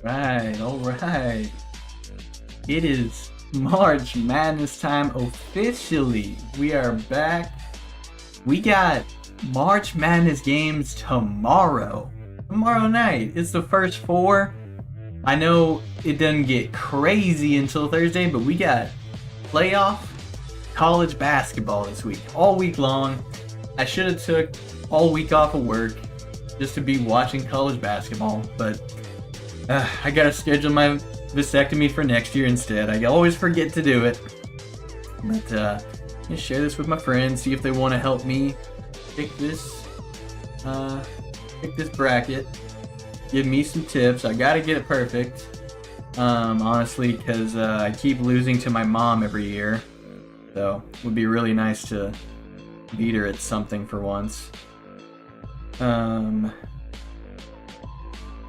All right. It is March Madness time officially. We are back. We got March Madness games tomorrow. Tomorrow night. It's the first four. I know it doesn't get crazy until Thursday, but we got playoff college basketball this week. All week long. I should have took all week off of work just to be watching college basketball, but I gotta schedule my vasectomy for next year instead. I always forget to do it. But just share this with my friends, see if they want to help me pick this bracket. Give me some tips. I gotta get it perfect. Honestly, because I keep losing to my mom every year. So it would be really nice to beat her at something for once.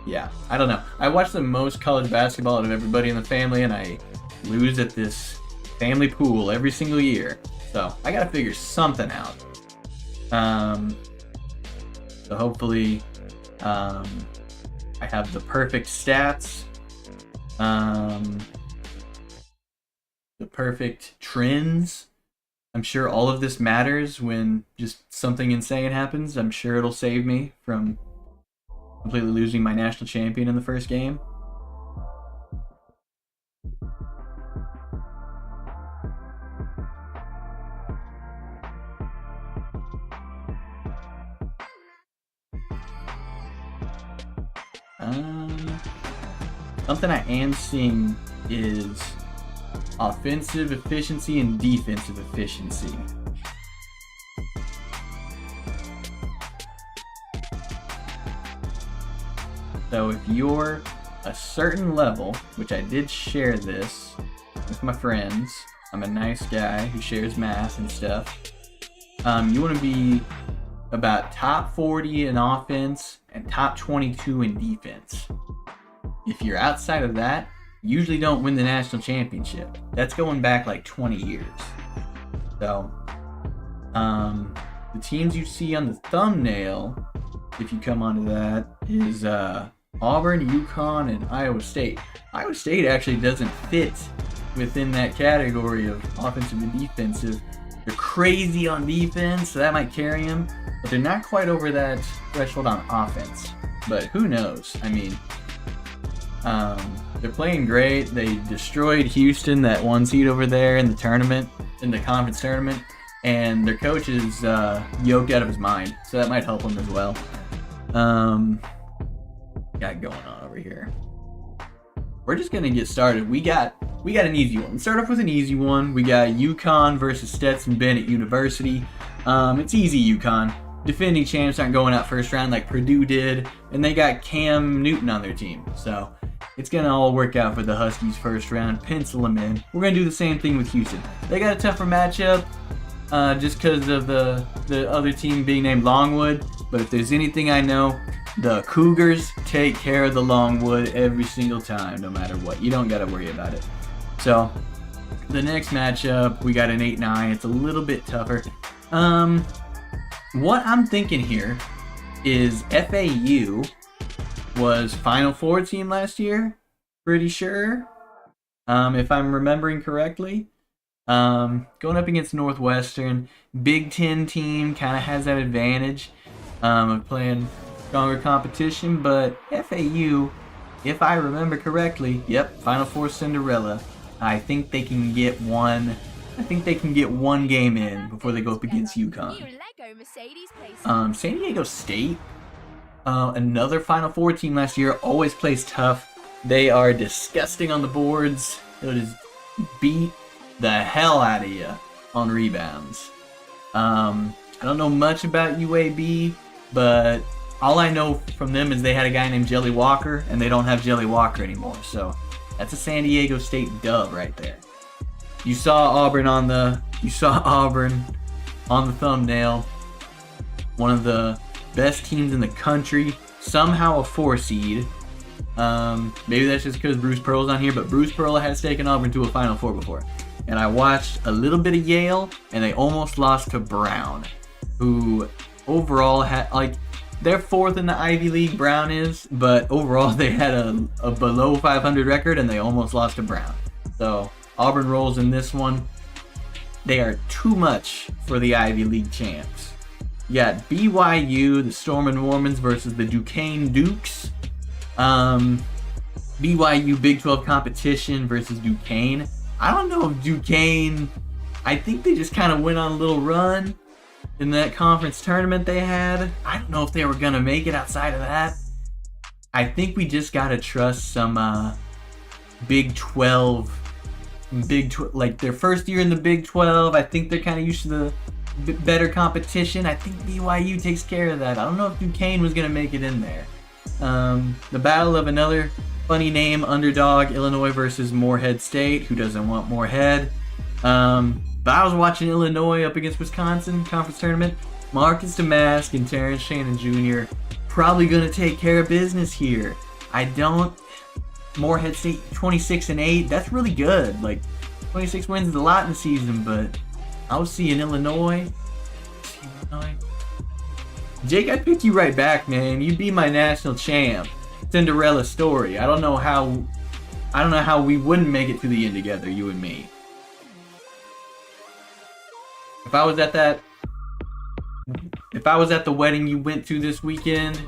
Yeah, I don't know. I watch the most college basketball out of everybody in the family, and I lose at this family pool every single year. So I gotta figure something out. So hopefully, I have the perfect stats, the perfect trends. I'm sure all of this matters when just something insane happens. I'm sure it'll save me from completely losing my national champion in the first game. Something I am seeing is offensive efficiency and defensive efficiency. So if you're a certain level, which I did share this with my friends, I'm a nice guy who shares math and stuff. You want to be about top 40 in offense and top 22 in defense. If you're outside of that, you usually don't win the national championship. That's going back like 20 years. So, the teams you see on the thumbnail, if you come onto that, is Auburn, UConn, and Iowa State. Iowa State actually doesn't fit within that category of offensive and defensive. They're crazy on defense, so that might carry them, but they're not quite over that threshold on offense. But who knows? I mean, they're playing great. They destroyed Houston, that one seed over there in the tournament, in the conference tournament, and their coach is yoked out of his mind, so that might help them as well. Got going on over here. We're just gonna get started. We got an easy one. Let's start off with an easy one. We got UConn versus Stetson Bennett University. It's easy, UConn. Defending champs aren't going out first round like Purdue did, and they got Cam Newton on their team, so it's gonna all work out for the Huskies first round. Pencil them in. We're gonna do the same thing with Houston. They got a tougher matchup, just because of the other team being named Longwood. But if there's anything I know, the Cougars take care of the Longwood every single time, no matter what. You don't gotta worry about it. So the next matchup, we got an 8-9. It's a little bit tougher. What I'm thinking here is FAU was Final Four team last year, pretty sure, if I'm remembering correctly. Going up against Northwestern, Big Ten team kind of has that advantage of playing stronger competition, but FAU, if I remember correctly, yep, Final Four Cinderella. I think they can get one. I think they can get one game in before they go up against UConn. San Diego State, another Final Four team last year, always plays tough. They are disgusting on the boards. They'll just beat the hell out of you on rebounds. I don't know much about UAB, but all I know from them is they had a guy named Jelly Walker, and they don't have Jelly Walker anymore. So that's a San Diego State dub right there. You saw Auburn on the thumbnail. One of the best teams in the country, somehow a 4 seed. Maybe that's just because Bruce Pearl's on here, but Bruce Pearl has taken Auburn to a Final Four before. And I watched a little bit of Yale, and they almost lost to Brown, who overall had, like, they're fourth in the Ivy League, Brown is, but overall they had a below 500 record and they almost lost to Brown. So Auburn rolls in this one. They are too much for the Ivy League champs. You got BYU, the Storm and Mormons versus the Duquesne Dukes. BYU Big 12 competition versus Duquesne. I don't know if Duquesne, I think they just kind of went on a little run in that conference tournament they had. I don't know if they were going to make it outside of that. I think we just got to trust some Big 12, like their first year in the Big 12. I think they're kind of used to the better competition. I think BYU takes care of that. I don't know if Duquesne was going to make it in there. The battle of another funny name underdog, Illinois versus Morehead State. Who doesn't want Morehead? But I was watching Illinois up against Wisconsin conference tournament. Marcus Damask and Terrence Shannon Jr. probably going to take care of business here. Morehead State 26-8. That's really good. Like 26 wins is a lot in the season, but I was seeing Illinois. Jake, I'd pick you right back, man. You'd be my national champ. Cinderella story. I don't know how we wouldn't make it to the end together, you and me. If I was at the wedding you went to this weekend,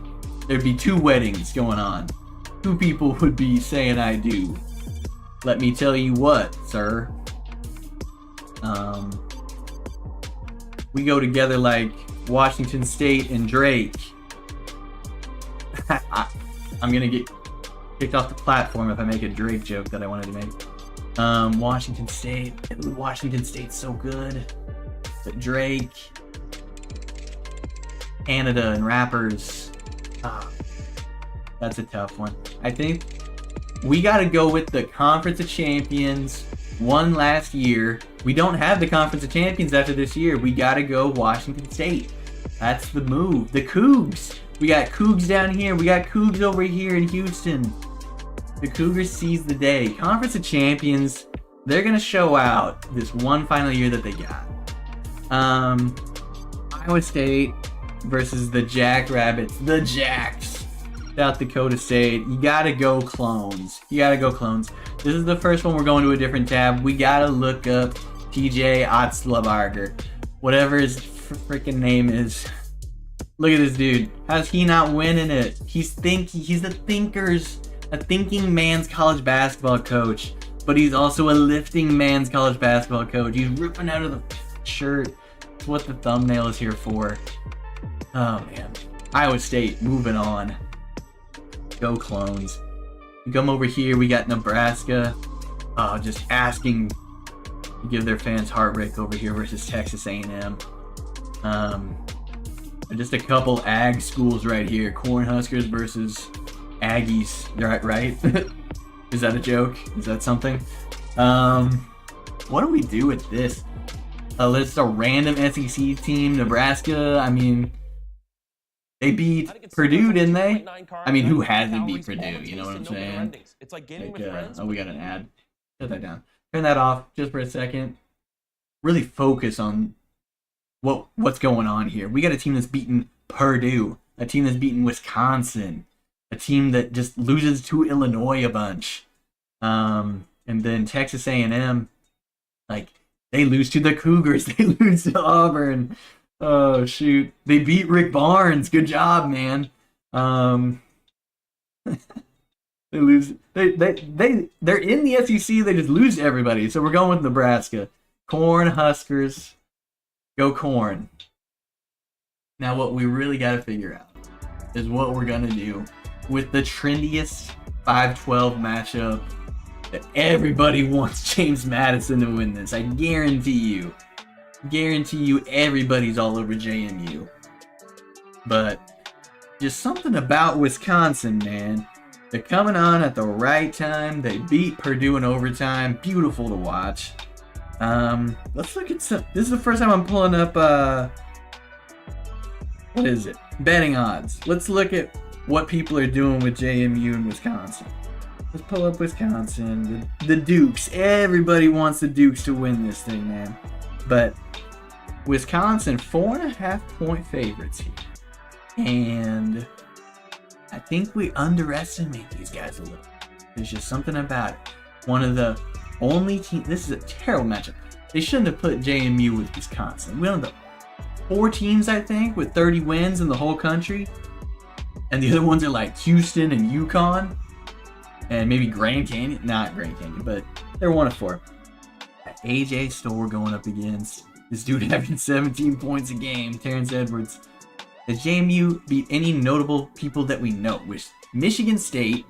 there'd be 2 weddings going on. 2 people would be saying I do. Let me tell you what, sir. We go together like Washington State and Drake. I'm gonna get kicked off the platform if I make a Drake joke that I wanted to make. Washington State's so good. But Drake, Canada, and rappers, that's a tough one. I think we gotta go with the Conference of Champions won last year. We don't have the Conference of Champions after this year. We gotta go Washington State. That's the move. The Cougs. We got Cougs down here. We got Cougs over here in Houston. The Cougars seize the day. Conference of Champions, they're going to show out this one final year that they got. Iowa State versus the Jackrabbits. The Jacks. South Dakota State. You got to go Clones. This is the first one. We're going to a different tab. We got to look up TJ Otzlabarger. Whatever his freaking name is. Look at this dude. How's he not winning it? He's a thinking man's college basketball coach, but he's also a lifting man's college basketball coach. He's ripping out of the shirt. It's what the thumbnail is here for. Oh man. Iowa State, moving on. Go Clones. We come over here, we got Nebraska. Just asking to give their fans heartbreak over here versus Texas A&M. Just a couple ag schools right here. Cornhuskers versus Aggies. Right? Is that a joke? Is that something? What do we do with this? It's a random SEC team. Nebraska, I mean, they beat Purdue, didn't they? I mean, who hasn't beat Purdue? You know what I'm saying? We got an ad. Shut that down. Turn that off just for a second. Really focus on what's going on here. We got a team that's beaten Purdue, a team that's beaten Wisconsin, a team that just loses to Illinois a bunch, and then Texas A&M, like they lose to the Cougars, they lose to Auburn. Oh shoot, they beat Rick Barnes. Good job, man. They lose. They're in the SEC. They just lose to everybody. So we're going with Nebraska. Cornhuskers. Go Corn. Now what we really got to figure out is what we're going to do with the trendiest 5-12 matchup that everybody wants James Madison to win this. I guarantee you everybody's all over JMU. But just something about Wisconsin, man. They're coming on at the right time. They beat Purdue in overtime. Beautiful to watch. Let's look at some. This is the first time I'm pulling up, what is it? Betting odds. Let's look at what people are doing with JMU and Wisconsin. Let's pull up Wisconsin. The Dukes. Everybody wants the Dukes to win this thing, man. But Wisconsin, 4.5 point favorites here. And I think we underestimate these guys a little. There's just something about it. One of the only teams. This is a terrible matchup. They shouldn't have put JMU with Wisconsin. One of the 4 teams, I think, with 30 wins in the whole country. And the other ones are like Houston and UConn. And maybe Grand Canyon. Not Grand Canyon, but they're 1 of 4. AJ Storr going up against this dude having 17 points a game, Terrence Edwards. Has JMU beat any notable people that we know? Which Michigan State,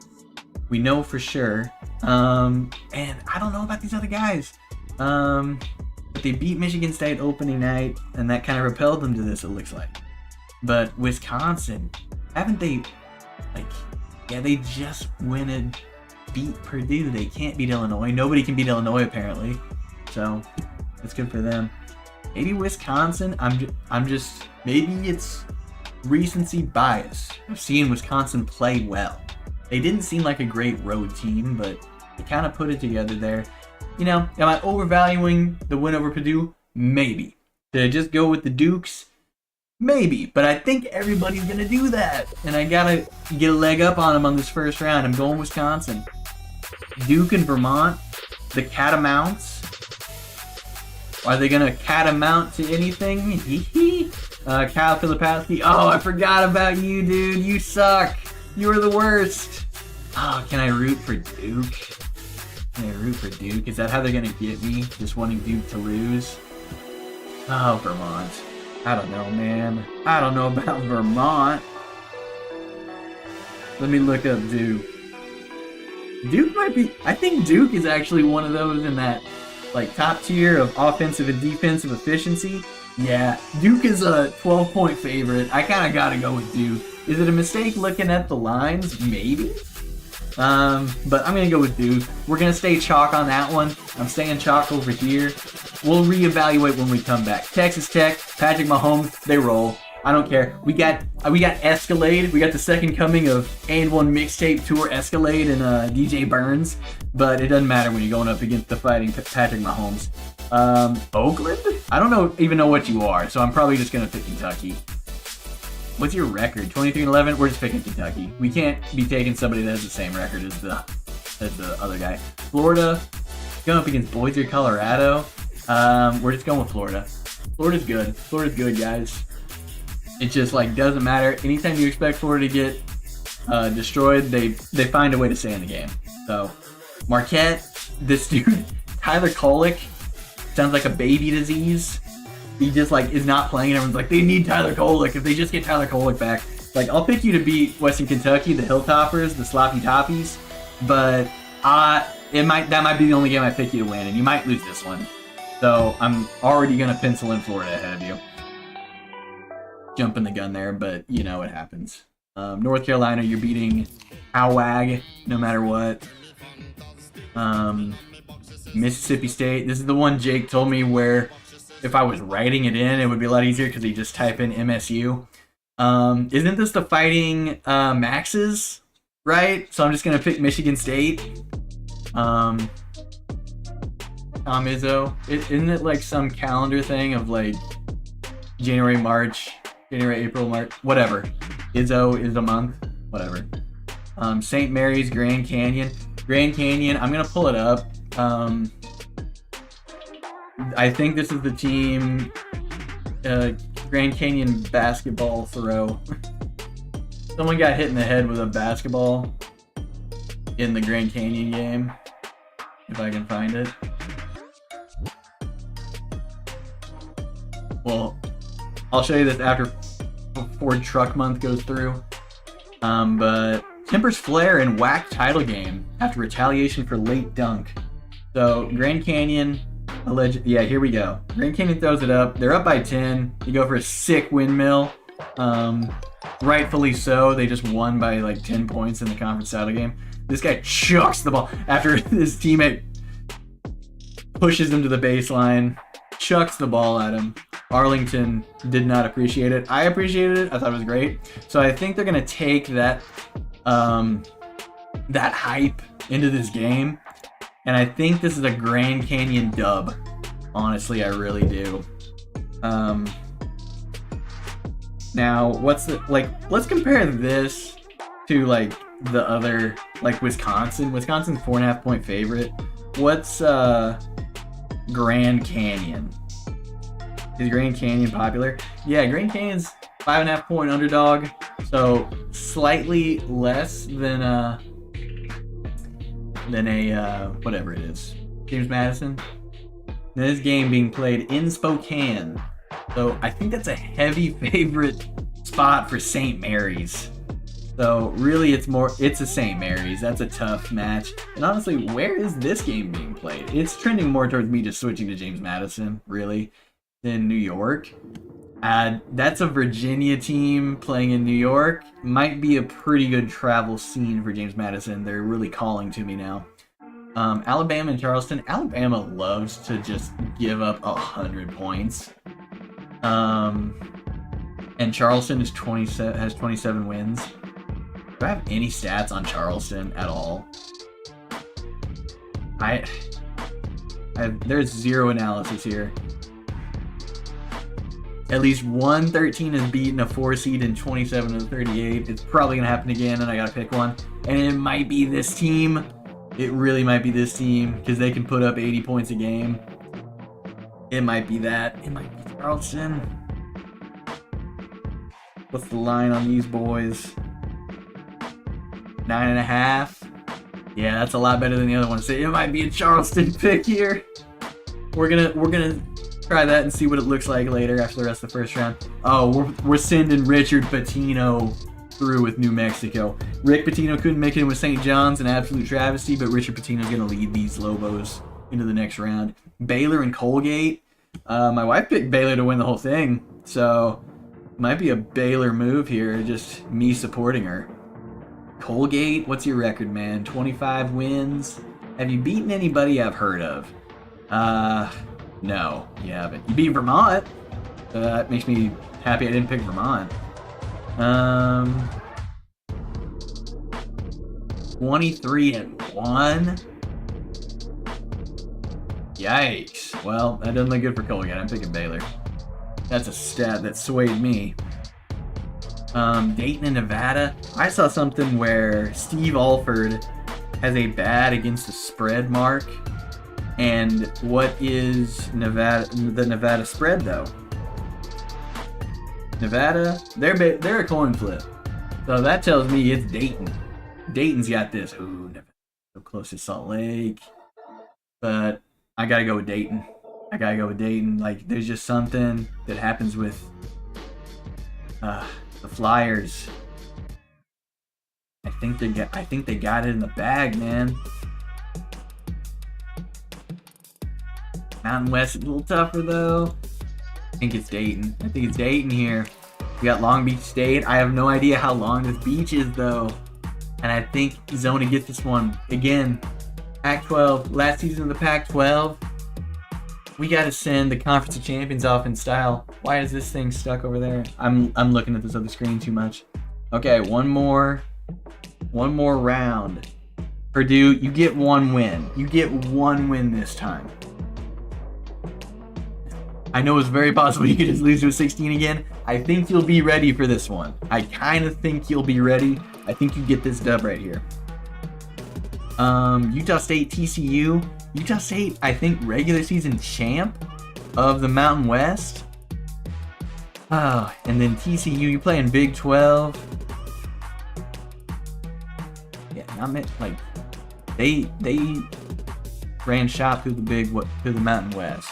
we know for sure. And I don't know about these other guys. But they beat Michigan State opening night, and that kind of repelled them to this, it looks like. But Wisconsin, haven't they, they just went and beat Purdue. They can't beat Illinois. Nobody can beat Illinois, apparently. So, that's good for them. Maybe Wisconsin, I'm just, maybe it's recency bias of seeing Wisconsin play well. They didn't seem like a great road team, but they kind of put it together there. You know, am I overvaluing the win over Purdue? Maybe. Did I just go with the Dukes? Maybe. But I think everybody's going to do that. And I got to get a leg up on them on this first round. I'm going Wisconsin. Duke and Vermont, the Catamounts. Are they going to catamount to anything? Kyle Filipowski. Oh, I forgot about you, dude. You suck. You are the worst. Oh, can I root for Duke? Can I root for Duke? Is that how they're going to get me? Just wanting Duke to lose? Oh, Vermont. I don't know, man. I don't know about Vermont. Let me look up Duke. Duke might be... I think Duke is actually one of those in that top tier of offensive and defensive efficiency. Yeah, Duke is a 12-point favorite. I kind of got to go with Duke. Is it a mistake looking at the lines? Maybe. But I'm going to go with Duke. We're going to stay chalk on that one. I'm staying chalk over here. We'll reevaluate when we come back. Texas Tech, Patrick Mahomes, they roll. I don't care. We got Escalade. We got the second coming of And One Mixtape Tour Escalade and DJ Burns. But it doesn't matter when you're going up against the fighting Patrick Mahomes. Oakland? I don't even know what you are, so I'm probably just going to pick Kentucky. What's your record? 23-11? We're just picking Kentucky. We can't be taking somebody that has the same record as the other guy. Florida, going up against Boise, Colorado. We're just going with Florida. Florida's good. Florida's good, guys. It just doesn't matter. Anytime you expect Florida to get destroyed, they find a way to stay in the game. So Marquette, this dude Tyler Kolek, sounds like a baby disease. He just is not playing, and everyone's like, they need Tyler Kolek. If they just get Tyler Kolek back, I'll pick you to beat Western Kentucky, the Hilltoppers, the Sloppy Toppies, but that might be the only game I pick you to win, and you might lose this one. So I'm already gonna pencil in Florida ahead of you. Jumping the gun there, but you know what happens. North Carolina, you're beating Howag no matter what. Mississippi State, this is the one Jake told me where if I was writing it in, it would be a lot easier because you just type in MSU. Isn't this the Fighting Maxes, right? So I'm just going to pick Michigan State. Tom Izzo. Isn't it some calendar thing of January, April, March, whatever. Izzo is a month, whatever. St. Mary's, Grand Canyon. Grand Canyon, I'm going to pull it up. I think this is the team, Grand Canyon basketball throw. Someone got hit in the head with a basketball in the Grand Canyon game, if I can find it. Well, I'll show you this before Truck Month goes through. But Tempers Flare in WAC title game after retaliation for late dunk. So Grand Canyon, yeah, here we go. Grand Canyon throws it up. They're up by 10. They go for a sick windmill. Rightfully so. They just won by 10 points in the conference title game. This guy chucks the ball after his teammate pushes him to the baseline, chucks the ball at him. Arlington did not appreciate it. I appreciated it. I thought it was great. So I think they're going to take that hype into this game. And I think this is a Grand Canyon dub. Honestly, I really do. Now, what's the let's compare this to like the other, like Wisconsin. Wisconsin's 4.5-point favorite. What's Grand Canyon? Is Grand Canyon popular? Yeah, Grand Canyon's 5.5-point underdog, so slightly less than a whatever it is, James Madison. This game being played in Spokane, so I think that's a heavy favorite spot for St. Mary's. So really, it's a St. Mary's. That's a tough match. And honestly, where is this game being played? It's trending more towards me just switching to James Madison, really, than New York. That's a Virginia team playing in New York. Might be a pretty good travel scene for James Madison. They're really calling to me now. Alabama and Charleston. Alabama loves to just give up 100 points. And Charleston has 27 wins. Do I have any stats on Charleston at all? There's zero analysis here. At least 1-13 has beaten a 4 seed in 27 of 38. It's probably gonna happen again, and I gotta pick one. And it might be this team. It really might be this team because they can put up 80 points a game. It might be that. It might be Charleston. What's the line on these boys? 9.5. Yeah, that's a lot better than the other one. So it might be a Charleston pick here. We're gonna try that and see what it looks like later after the rest of the first round. Oh, we're sending Richard Pitino through with New Mexico. Rick Pitino couldn't make it in with St. John's, an absolute travesty, but Richard Pitino's gonna lead these Lobos into the next round. Baylor and Colgate. My wife picked Baylor to win the whole thing, so might be a Baylor move here. Just me supporting her. Colgate, what's your record, man? 25 wins. Have you beaten anybody I've heard of? No, you haven't. You beat Vermont. That makes me happy I didn't pick Vermont. 23-1. Yikes. Well, that doesn't look good for Colgate. I'm picking Baylor. That's a stat that swayed me. Dayton and Nevada. I saw something where Steve Alford has a bad against the spread mark. And what is the Nevada spread though? Nevada, they're a coin flip. So that tells me it's Dayton. Dayton's got this. Ooh, Nevada, so close to Salt Lake. But I gotta go with Dayton. Like, there's just something that happens with the Flyers. I think they got it in the bag, man. Mountain West is a little tougher though. I think it's Dayton here. We got Long Beach State. I have no idea how long this beach is though. And I think Zona gets this one. Again, Pac-12, last season of the Pac-12. We gotta send the Conference of Champions off in style. Why is this thing stuck over there? I'm looking at this other screen too much. Okay, one more round. Purdue, you get one win. You get one win this time. I know it's very possible you could just lose to a 16 again. I think you'll be ready for this one. I kind of think you'll be ready. I think you get this dub right here. Utah State, TCU. Utah State, I think, regular season champ of the Mountain West. Oh, and then TCU, you play in Big 12. Yeah, not meant like they ran shop through the Mountain West.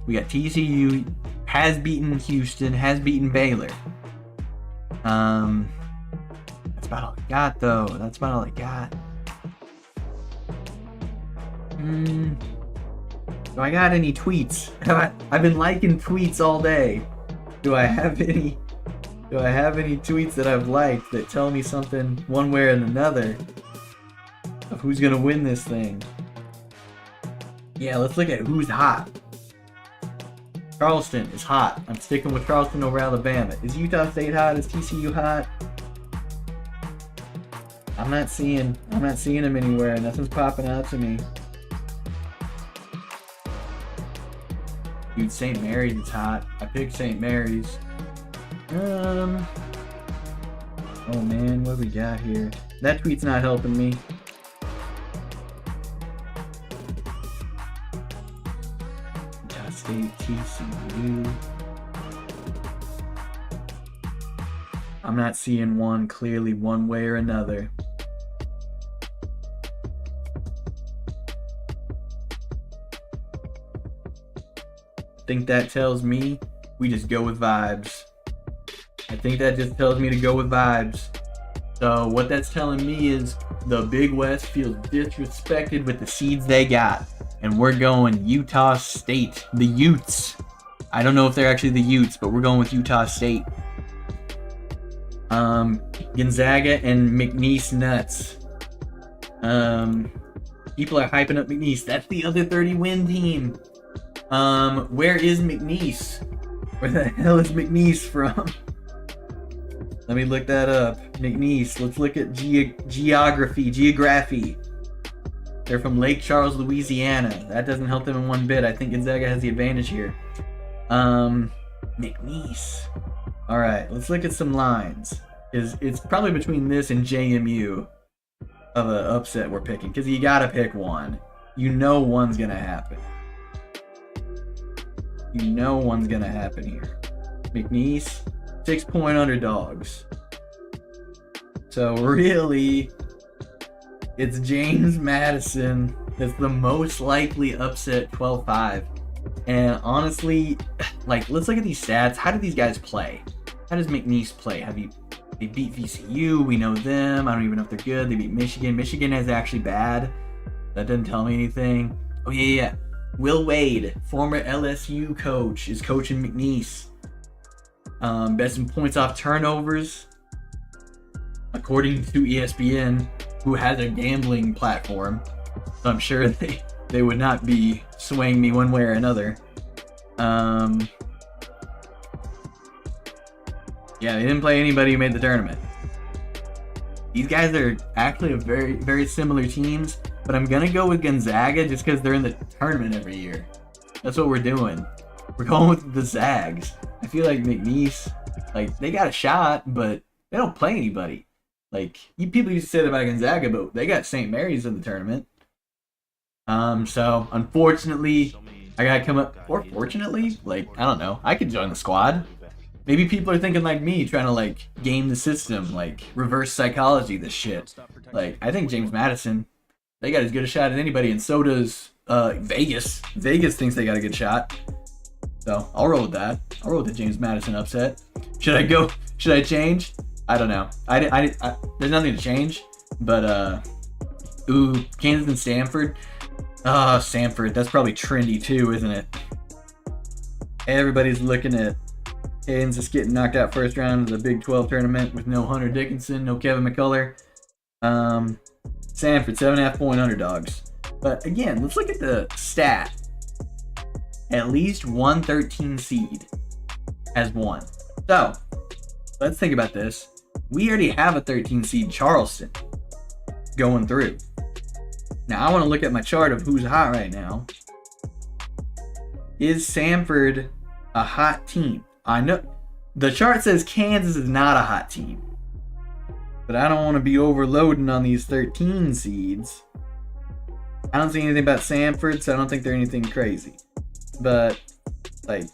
We got TCU has beaten Houston, has beaten Baylor. That's about all I got though. Do I got any tweets? I've been liking tweets all day. Do I have any tweets that I've liked that tell me something one way or another of who's gonna win this thing? Yeah, let's look at who's hot. Charleston is hot. I'm sticking with Charleston over Alabama. Is Utah State hot? Is TCU hot? I'm not seeing them anywhere. Nothing's popping out to me. Dude, St. Mary's is hot. I picked St. Mary's. Oh man, what do we got here? That tweet's not helping me. Utah State, TCU. I'm not seeing one clearly one way or another. I think that tells me we just go with vibes. I think that just tells me to go with vibes. So what that's telling me is the Big West feels disrespected with the seeds they got. And we're going Utah State. The Utes. I don't know if they're actually the Utes, but we're going with Utah State. Gonzaga and McNeese nuts. People are hyping up McNeese. That's the other 30-win team. Where is McNeese? Where the hell is McNeese from? Let me look that up. McNeese. Let's look at geography. They're from Lake Charles, Louisiana. That doesn't help them in one bit. I think Gonzaga has the advantage here. McNeese. All right, let's look at some lines. It's probably between this and JMU of an upset we're picking, because you gotta pick one. You know one's gonna happen. You know one's gonna happen here. McNeese, 6-point underdogs. So really, it's James Madison that's the most likely upset 12-5. And honestly, like, let's look at these stats. How do these guys play? How does McNeese play? They beat VCU. We know them. I don't even know if they're good. They beat Michigan. Michigan is actually bad. That doesn't tell me anything. Oh, yeah. Will Wade, former LSU coach, is coaching McNeese. Best in points off turnovers, according to ESPN, who has a gambling platform. So I'm sure they would not be swaying me one way or another. Yeah, they didn't play anybody who made the tournament. These guys are actually a very, very similar teams, but I'm gonna go with Gonzaga just because they're in the tournament every year. That's what we're doing. We're going with the Zags. I feel like McNeese, like, they got a shot, but they don't play anybody. Like, people used to say that about Gonzaga, but they got St. Mary's in the tournament. So unfortunately, I gotta come up, or fortunately, like, I don't know, I could join the squad. Maybe people are thinking like me, trying to, like, game the system, like, reverse psychology this shit. Like, I think James Madison, they got as good a shot as anybody, and so does Vegas. Vegas thinks they got a good shot. So I'll roll with that. I'll roll with the James Madison upset. Should I change? I don't know. There's nothing to change, but Kansas and Stanford. Stanford, that's probably trendy too, isn't it? Everybody's looking at Kansas getting knocked out first round of the Big 12 tournament with no Hunter Dickinson, no Kevin McCullough. Stanford, 7.5-point underdogs. But again, let's look at the stat. At least one 13 seed has won. So, let's think about this. We already have a 13 seed Charleston going through. Now, I want to look at my chart of who's hot right now. Is Stanford a hot team? I know the chart says Kansas is not a hot team, but I don't want to be overloading on these 13 seeds. I don't see anything about Stanford, so I don't think they're anything crazy. But, like,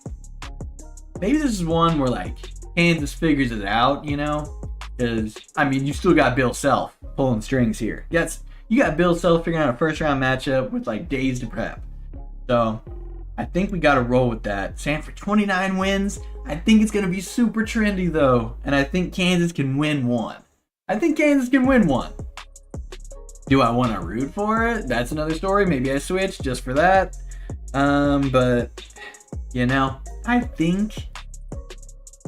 maybe this is one where, like, Kansas figures it out, you know? Because, I mean, you still got Bill Self pulling strings here. Yes, you got Bill Self figuring out a first-round matchup with, like, days to prep. So, I think we got to roll with that. Stanford, 29 wins. I think it's going to be super trendy, though. And I think Kansas can win one. Do I want to root for it? That's another story. Maybe I switch just for that. But, you know, I think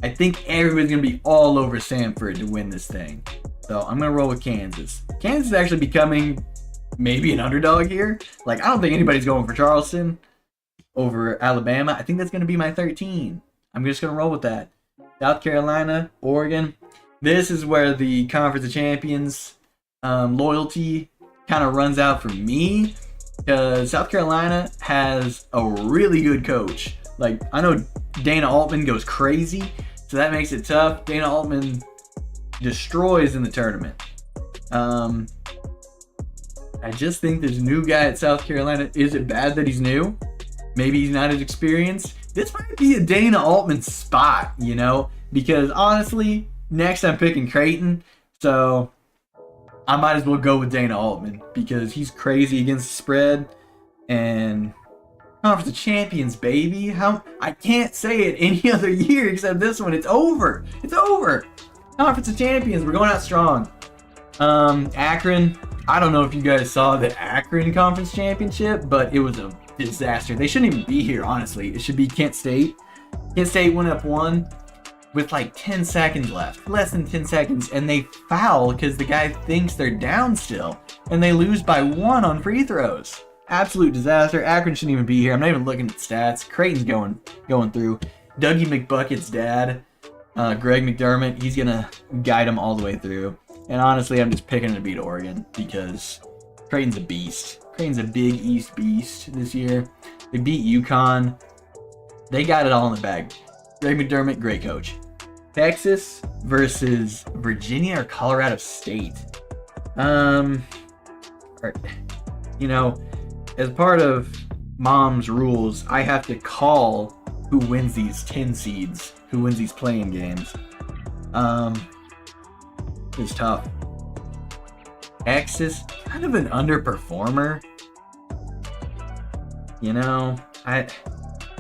everybody's going to be all over Stanford to win this thing. So I'm going to roll with Kansas. Kansas is actually becoming maybe an underdog here. Like, I don't think anybody's going for Charleston over Alabama. I think that's going to be my 13. I'm just going to roll with that. South Carolina, Oregon. This is where the Conference of Champions loyalty kind of runs out for me. Because South Carolina has a really good coach. Like, I know Dana Altman goes crazy. So that makes it tough. Dana Altman destroys in the tournament. I just think there's a new guy at South Carolina. Is it bad that he's new? Maybe he's not as experienced. This might be a Dana Altman spot, you know? Because honestly, next I'm picking Creighton. So I might as well go with Dana Altman because he's crazy against the spread. And Conference of Champions, baby. I can't say it any other year except this one. It's over. It's over. Conference of Champions. We're going out strong. Akron. I don't know if you guys saw the Akron Conference Championship, but it was a disaster. They shouldn't even be here, honestly. It should be Kent State. Kent State went up 1 with like 10 seconds left. Less than 10 seconds. And they foul because the guy thinks they're down still. And they lose by 1 on free throws. Absolute disaster. Akron shouldn't even be here. I'm not even looking at stats. Creighton's going through. Dougie McBucket's dad, Greg McDermott, he's going to guide them all the way through. And honestly, I'm just picking to beat Oregon because Creighton's a beast. Creighton's a Big East beast this year. They beat UConn. They got it all in the bag. Greg McDermott, great coach. Texas versus Virginia or Colorado State. You know, as part of Mom's rules, I have to call who wins these 10 seeds, who wins these playing games. It's tough. Texas, kind of an underperformer. You know,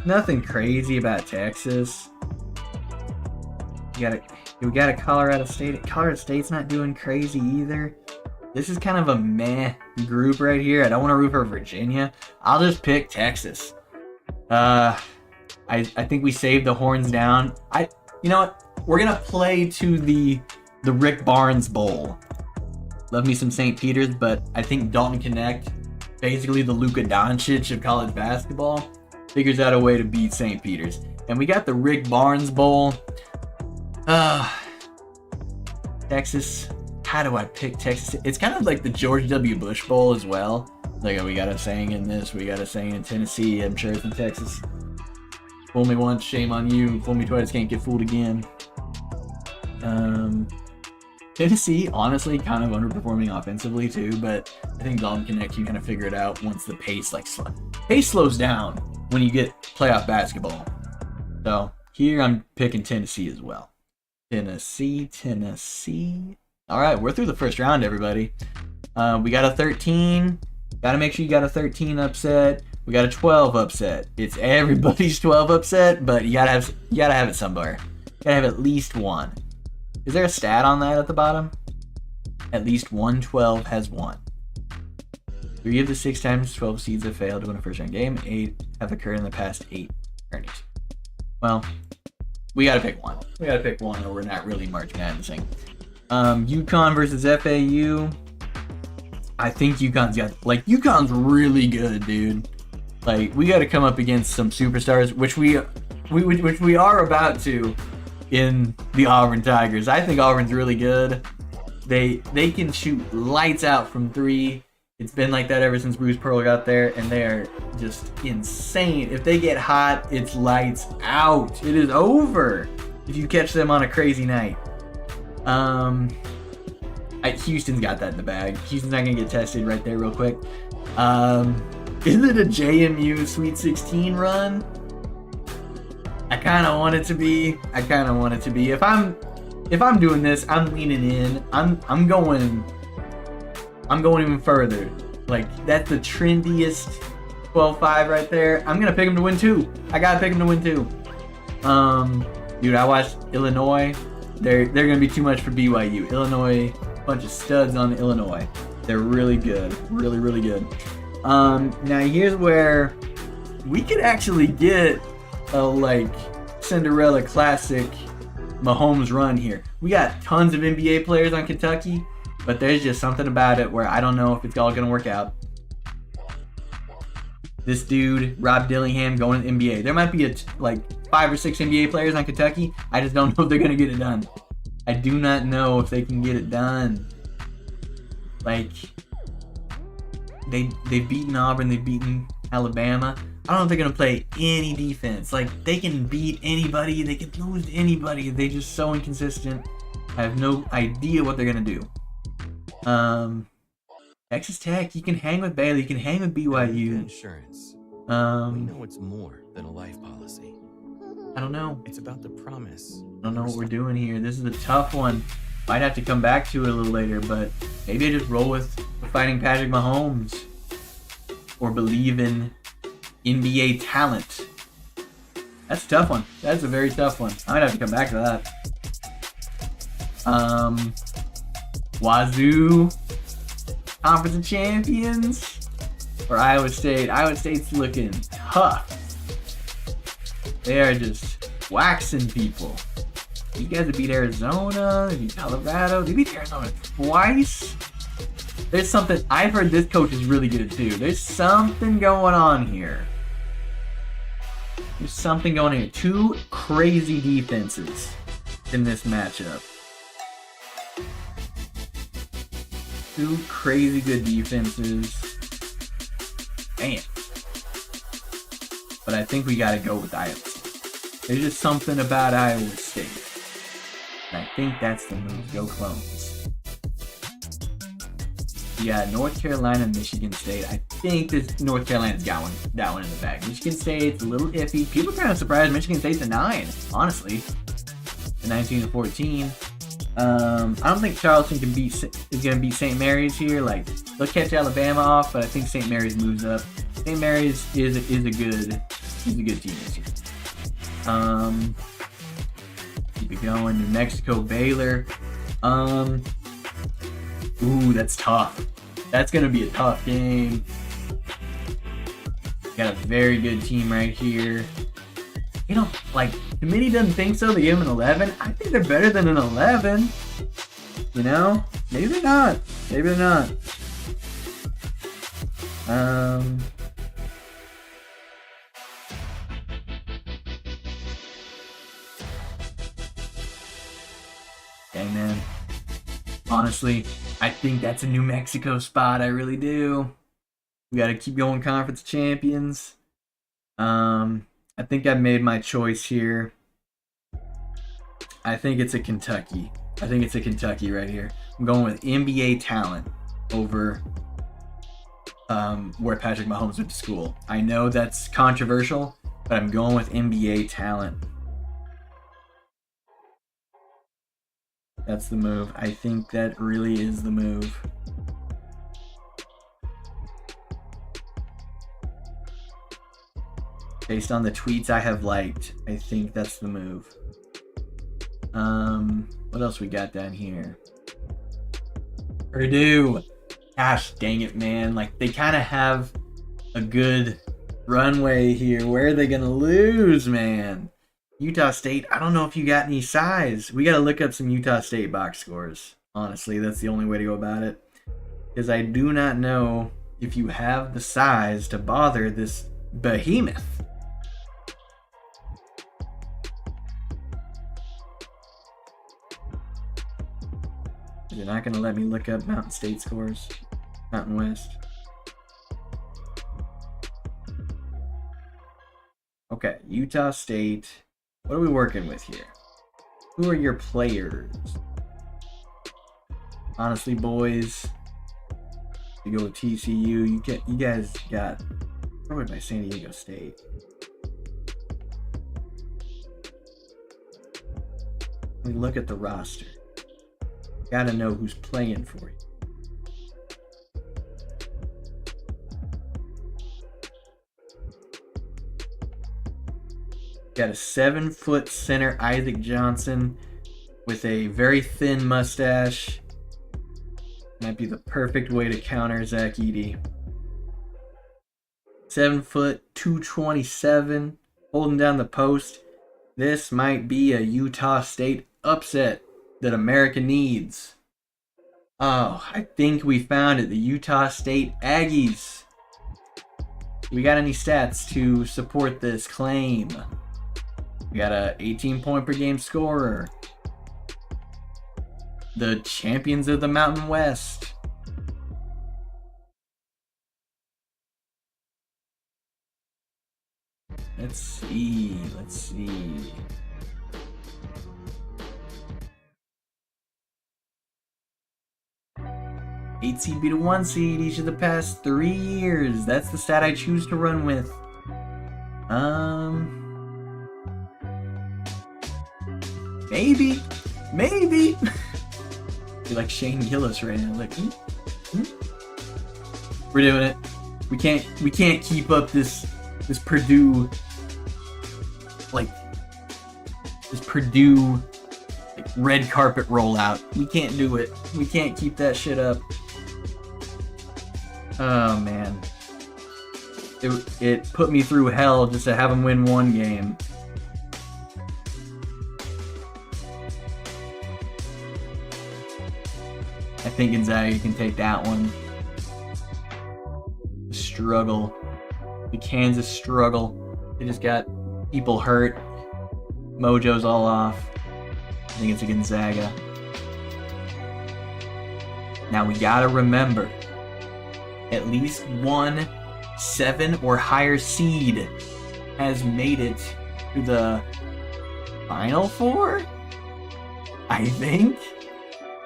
nothing crazy about Texas. We got a Colorado State. Colorado State's not doing crazy either. This is kind of a meh group right here. I don't want to root for Virginia. I'll just pick Texas. I think we saved the horns down. You know what? We're gonna play to the Rick Barnes Bowl. Love me some St. Peter's, but I think Dalton Connect, basically the Luka Doncic of college basketball, figures out a way to beat St. Peter's. And we got the Rick Barnes Bowl. Texas. How do I pick Texas? It's kind of like the George W. Bush Bowl as well. Like, we got a saying in this, we got a saying in Tennessee. I'm sure it's in Texas. Fool me once, shame on you. Fool me twice, can't get fooled again. Tennessee, honestly, kind of underperforming offensively too, but I think Dalton Connect can kind of figure it out once the pace slows down when you get playoff basketball. So here I'm picking Tennessee as well. Tennessee. All right, we're through the first round, everybody. We got a 13. Got to make sure you got a 13 upset. We got a 12 upset. It's everybody's 12 upset, but you gotta have it somewhere. You gotta have at least one. Is there a stat on that at the bottom? At least 112 has won. 3 of the 6 times 12 seeds have failed to win a first round game. 8 have occurred in the past 8 tourneys. Well, we gotta pick one. We gotta pick one, or we're not really March Madnessing. UConn versus FAU. I think UConn's really good, dude. Like, we got to come up against some superstars, which we are about to in the Auburn Tigers. I think Auburn's really good. They can shoot lights out from 3. It's been like that ever since Bruce Pearl got there, and they are just insane. If they get hot, it's lights out. It is over if you catch them on a crazy night. Houston's got that in the bag. Houston's not gonna get tested right there real quick. Is it a JMU Sweet 16 run? I kind of want it to be. If I'm doing this, I'm leaning in. I'm going even further. Like, that's the trendiest 12-5 right there. I'm gonna pick them to win 2. I gotta pick them to win 2. Dude, I watched Illinois. They're gonna be too much for BYU. Illinois, bunch of studs on Illinois. They're really good, really good. Now here's where we could actually get a Cinderella classic Mahomes run here. We got tons of NBA players on Kentucky, but there's just something about it where I don't know if it's all gonna work out. This dude, Rob Dillingham, going to the NBA. There might be 5 or 6 NBA players on Kentucky. I just don't know if they're gonna get it done. I do not know if they can get it done. They've beaten Auburn, they've beaten Alabama. I don't know if they're gonna play any defense. Like, they can beat anybody, they can lose to anybody. They're just so inconsistent. I have no idea what they're gonna do. Texas Tech, you can hang with Baylor, you can hang with BYU. Insurance. We know it's more than a life policy. I don't know. It's about the promise. I don't know what we're doing here. This is a tough one. Might have to come back to it a little later, but maybe I just roll with fighting Patrick Mahomes. Or believe in NBA talent. That's a tough one. That's a very tough one. I might have to come back to that. Wazoo Conference of Champions or Iowa State. Iowa State's looking tough. They are just waxing people. These guys have beat Arizona, they beat Colorado, they beat Arizona twice. There's something, I've heard this coach is really good too. There's something going on here. There's something going on here. Two crazy defenses in this matchup. Two crazy good defenses. Man. But I think we gotta go with Iowa State. There's just something about Iowa State. And I think that's the move. Go Clones. Yeah, North Carolina, Michigan State. I think this North Carolina's got that one in the bag. Michigan State's a little iffy. People are kind of surprised Michigan State's a 9, honestly. A 19-14. I don't think Charleston is going to beat St. Mary's here. Like, they'll catch Alabama off, but I think St. Mary's moves up. St. Mary's is a good team this year. Keep it going. New Mexico, Baylor. Ooh, that's tough. That's going to be a tough game. Got a very good team right here. You know, like, committee doesn't think so. They give them an 11. I think they're better than an 11. You know? Maybe they're not. Maybe they're not. Dang, man. Honestly, I think that's a New Mexico spot. I really do. We got to keep going Conference Champions. I think I've made my choice here. I think it's a Kentucky. I think it's a Kentucky right here. I'm going with NBA talent over where Patrick Mahomes went to school. I know that's controversial, but I'm going with NBA talent. That's the move. I think that really is the move. Based on the tweets I have liked, I think that's the move. What else we got down here? Purdue. Gosh dang it, man. Like, they kind of have a good runway here. Where are they going to lose, man? Utah State, I don't know if you got any size. We got to look up some Utah State box scores. Honestly, that's the only way to go about it. Because I do not know if you have the size to bother this behemoth. You're not going to let me look up Mountain State scores? Mountain West. Okay, Utah State. What are we working with here? Who are your players? Honestly, boys, you go with TCU. You guys got destroyed by San Diego State. Let me look at the roster. Gotta know who's playing for you. Got a 7-foot center, Isaac Johnson, with a very thin mustache. Might be the perfect way to counter Zach Edey. 7 foot, 227, holding down the post. This might be a Utah State upset that America needs. Oh, I think we found it. The Utah State Aggies. We got any stats to support this claim? We got a 18-point per game scorer. The champions of the Mountain West. Let's see. Let's see. Eight seed beat a 1 seed each of the past 3 years. That's the stat I choose to run with. Maybe. You're like Shane Gillis right now. Like, We're doing it. We can't keep up this Purdue like red carpet rollout. We can't do it. We can't keep that shit up. Oh man. It put me through hell just to have him win one game. I think Gonzaga can take that one. The struggle. The Kansas struggle. They just got people hurt. Mojo's all off. I think it's a Gonzaga. Now we gotta remember, at least one 7 or higher seed has made it to the Final Four, I think,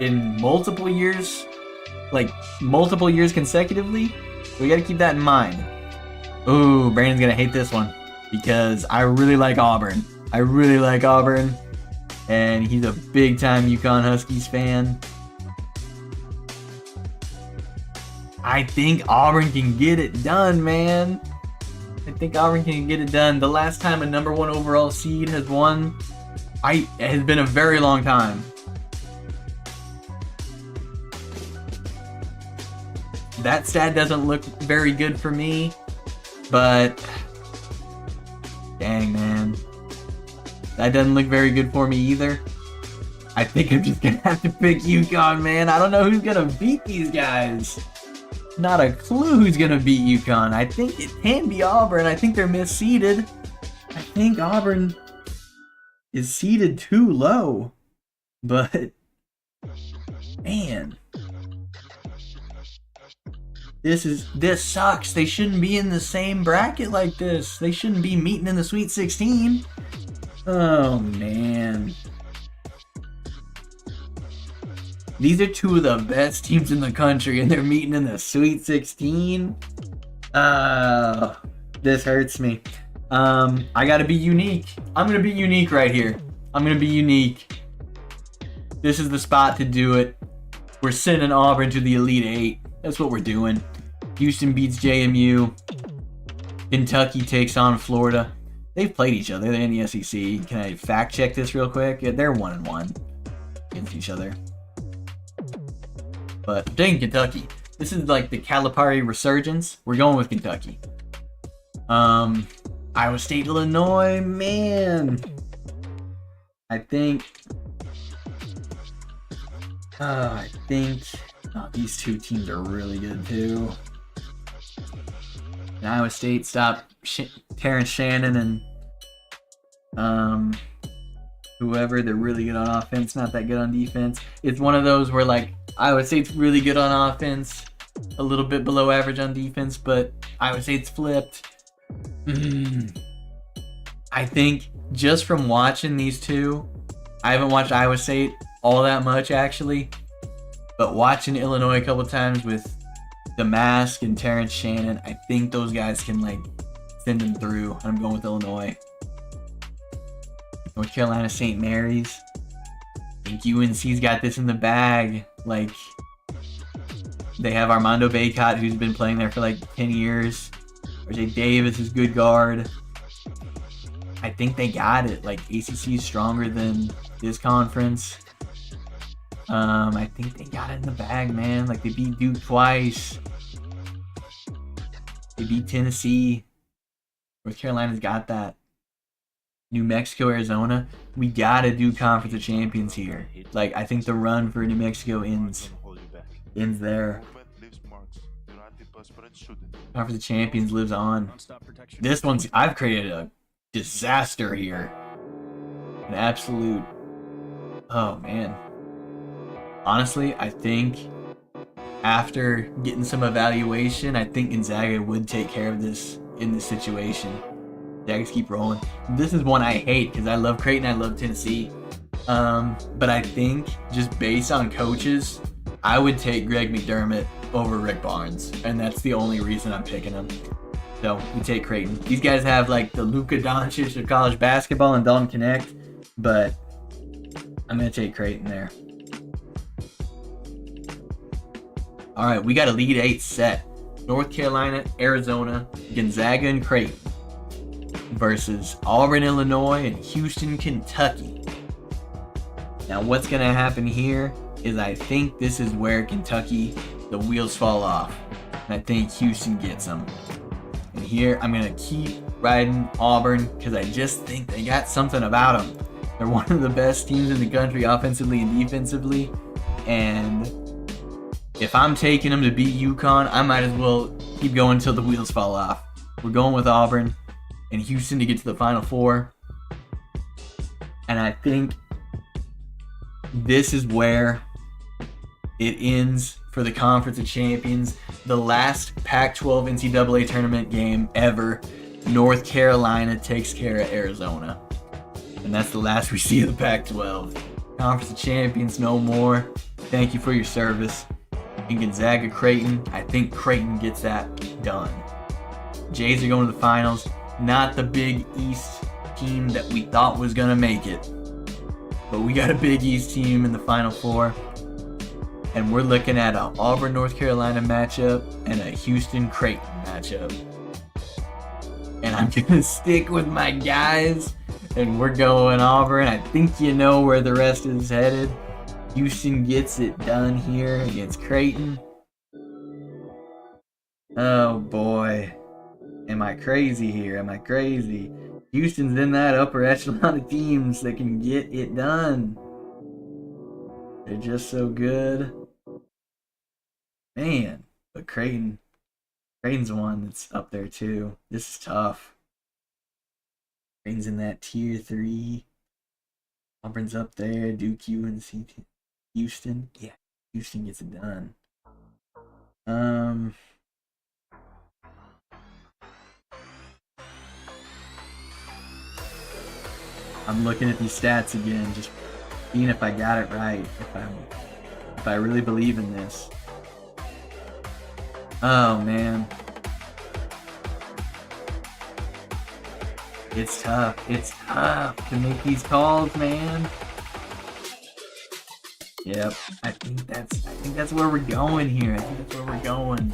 in multiple years consecutively. We gotta keep that in mind. Ooh, Brandon's gonna hate this one because I really like Auburn. And he's a big time UConn Huskies fan. I think Auburn can get it done, man. The last time a number 1 overall seed has won, it has been a very long time. That stat doesn't look very good for me, but dang, man. That doesn't look very good for me either. I think I'm just gonna have to pick UConn, man. I don't know who's gonna beat these guys. Not a clue who's gonna beat UConn. I think it can be Auburn. I think they're misseeded. I think Auburn is seeded too low. But man, this sucks. They shouldn't be in the same bracket like this. They shouldn't be meeting in the Sweet 16. Oh man. These are two of the best teams in the country and they're meeting in the Sweet 16. This hurts me. I gotta be unique. I'm gonna be unique right here. This is the spot to do it. We're sending Auburn to the Elite 8. That's what we're doing. Houston beats JMU. Kentucky takes on Florida. They've played each other in the SEC. Can I fact check this real quick? Yeah, they're 1-1 against each other. But dang, Kentucky. This is like the Calipari resurgence. We're going with Kentucky. Iowa State, Illinois, man. I think these two teams are really good too. And Iowa State stopped Terrence Shannon and whoever. They're really good on offense, not that good on defense. It's one of those where like Iowa State's really good on offense, a little bit below average on defense, but Iowa State's flipped. I think just from watching these two, I haven't watched Iowa State all that much actually, but watching Illinois a couple times with the Mask and Terrence Shannon, I think those guys can like send them through. I'm going with Illinois. North Carolina, St. Mary's. I think UNC's got this in the bag. Like, they have Armando Bacot, who's been playing there for like 10 years. RJ Davis is good guard. I think they got it. Like, ACC is stronger than this conference. I think they got it in the bag, man. Like, they beat Duke twice. They beat Tennessee. North Carolina's got that. New Mexico, Arizona. We gotta do Conference of Champions here. Like, I think the run for New Mexico ends there. Conference of Champions lives on. This one's, I've created a disaster here. An absolute, oh man. Honestly, I think after getting some evaluation, I think Gonzaga would take care of this in this situation. Jags keep rolling. This is one I hate because I love Creighton, I love Tennessee. But I think just based on coaches, I would take Greg McDermott over Rick Barnes, and that's the only reason I'm picking him. So we take Creighton. These guys have like the Luka Doncic of college basketball and Dalton Connect, but I'm gonna take Creighton there. All right, we got a Elite Eight set. North Carolina, Arizona, Gonzaga, and Creighton versus Auburn, Illinois, and Houston, Kentucky. Now, what's going to happen here is I think this is where Kentucky, the wheels fall off. And I think Houston gets them. And here, I'm going to keep riding Auburn because I just think they got something about them. They're one of the best teams in the country offensively and defensively. And if I'm taking them to beat UConn, I might as well keep going until the wheels fall off. We're going with Auburn and Houston to get to the Final Four. And I think this is where it ends for the Conference of Champions. The last Pac-12 NCAA tournament game ever. North Carolina takes care of Arizona. And that's the last we see of the Pac-12. Conference of Champions, no more. Thank you for your service. And Gonzaga, Creighton, I think Creighton gets that done. Jays are going to the finals. Not the Big East team that we thought was going to make it. But we got a Big East team in the Final Four. And we're looking at an Auburn, North Carolina matchup and a Houston, Creighton matchup. And I'm going to stick with my guys. And we're going Auburn. I think you know where the rest is headed. Houston gets it done here against Creighton. Oh boy. Am I crazy here? Am I crazy? Houston's in that upper echelon of teams that can get it done. They're just so good. Man, but Creighton's one that's up there too. This is tough. Creighton's in that tier 3. Auburn's up there. Duke, UNC, Houston. Yeah, Houston gets it done. I'm looking at these stats again, just seeing if I got it right, if I really believe in this. Oh man. It's tough. It's tough to make these calls, man. Yep, I think that's where we're going here. I think that's where we're going.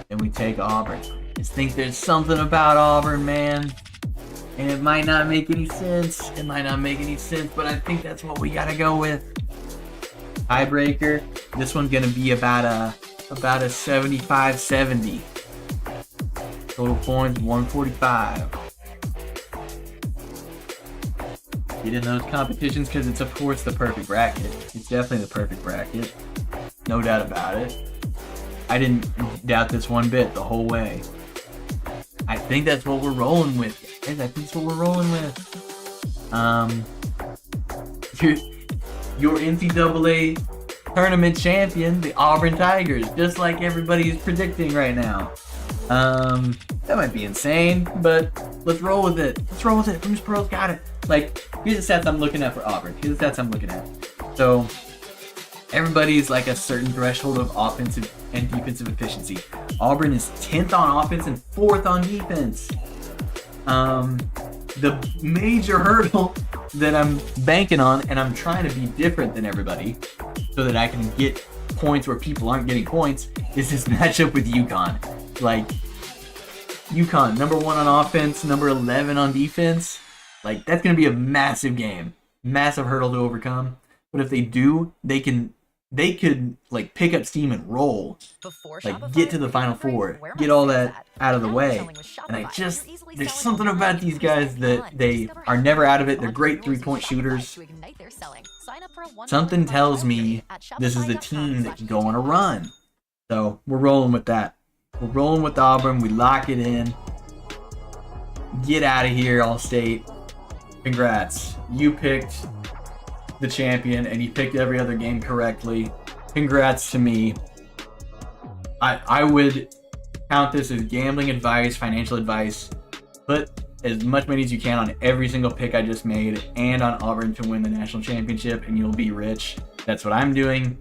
And we take Auburn. I just think there's something about Auburn, man. And it might not make any sense. It might not make any sense, but I think that's what we gotta go with. Tiebreaker. This one's gonna be about a 75-70. Total points 145. Get in those competitions because it's of course the perfect bracket. It's definitely the perfect bracket. No doubt about it. I didn't doubt this one bit the whole way. I think that's what we're rolling with. Guys, I think that's what we're rolling with. Your NCAA tournament champion, the Auburn Tigers, just like everybody's predicting right now. That might be insane, but let's roll with it. Let's roll with it. Bruce Pearl's got it. Like, here's the stats I'm looking at for Auburn. Here's the stats I'm looking at. So, everybody's like a certain threshold of offensive and defensive efficiency. Auburn is 10th on offense and 4th on defense. The major hurdle that I'm banking on, and I'm trying to be different than everybody so that I can get points where people aren't getting points, is this matchup with UConn. Like, UConn, number 1 on offense, number 11 on defense. Like, that's going to be a massive game. Massive hurdle to overcome. But if they do, they could like pick up steam and roll. Like, get to the Final Four. Get all that out of the way. And there's something about these guys that they are never out of it. They're great 3-point shooters. Something tells me this is the team that can go on a run. So, we're rolling with that. We're rolling with Auburn. We lock it in. Get out of here, All-State. Congrats. You picked the champion and you picked every other game correctly. Congrats to me. I would count this as gambling advice, financial advice. Put as much money as you can on every single pick I just made and on Auburn to win the national championship, and you'll be rich. That's what I'm doing.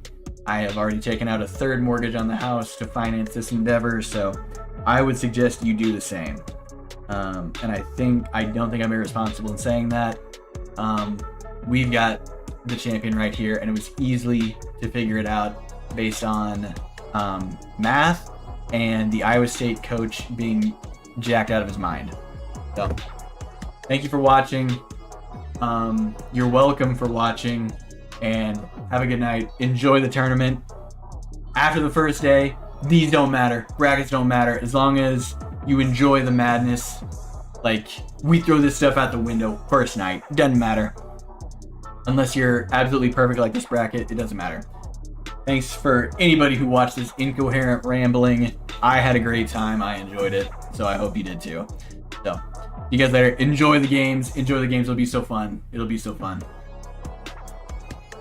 I have already taken out a third mortgage on the house to finance this endeavor, so I would suggest you do the same. And I don't think I'm irresponsible in saying that. We've got the champion right here, and it was easily to figure it out based on math and the Iowa State coach being jacked out of his mind. So, thank you for watching. You're welcome for watching, and have a good night. Enjoy the tournament. After the first day, these don't matter. Brackets don't matter. As long as you enjoy the madness, like, we throw this stuff out the window first night. Doesn't matter. Unless you're absolutely perfect like this bracket, it doesn't matter. Thanks for anybody who watched this incoherent rambling. I had a great time. I enjoyed it. So I hope you did too. So, see you guys later. Enjoy the games. Enjoy the games. It'll be so fun. It'll be so fun.